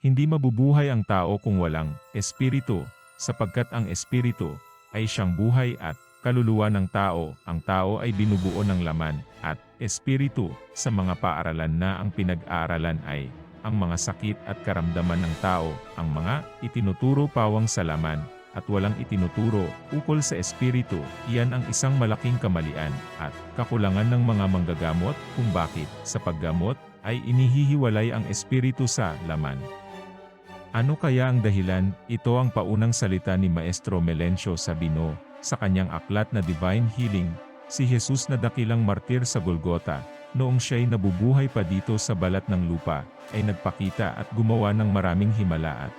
Hindi mabubuhay ang tao kung walang espiritu, sapagkat ang espiritu ay siyang buhay at kaluluwa ng tao. Ang tao ay binubuo ng laman at espiritu. Sa mga paaralan na ang pinag-aaralan ay ang mga sakit at karamdaman ng tao, ang mga itinuturo pawang sa laman at walang itinuturo ukol sa espiritu. Iyan ang isang malaking kamalian at kakulangan ng mga manggagamot kung bakit sa paggamot ay inihihiwalay ang espiritu sa laman. Ano kaya ang dahilan? Ito ang paunang salita ni Maestro Melencio Sabino sa kanyang aklat na Divine Healing. Si Jesus na dakilang martir sa Golgota, noong siya'y nabubuhay pa dito sa balat ng lupa, ay nagpakita at gumawa ng maraming himala at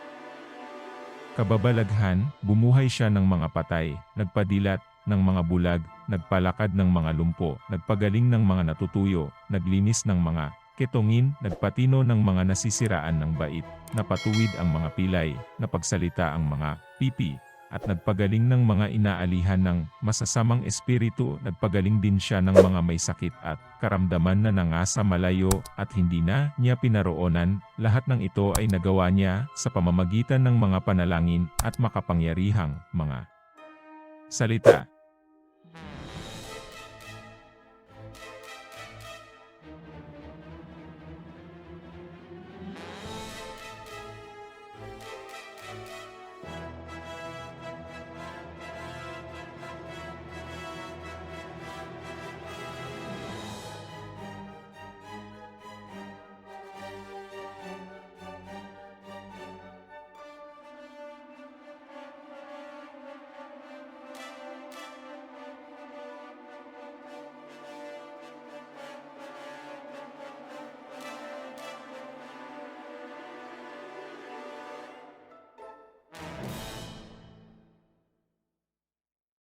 kababalaghan. Bumuhay siya ng mga patay, nagpadilat ng mga bulag, nagpalakad ng mga lumpo, nagpagaling ng mga natutuyo, naglinis ng mga ketongin, nagpatino ng mga nasisiraan ng bait, napatuwid ang mga pilay, napagsalita ang mga pipi, at nagpagaling ng mga inaalihan ng masasamang espiritu. Nagpagaling din siya ng mga may sakit at karamdaman na nangasa malayo at hindi na niya pinaroonan. Lahat ng ito ay nagawa niya sa pamamagitan ng mga panalangin at makapangyarihang mga salita.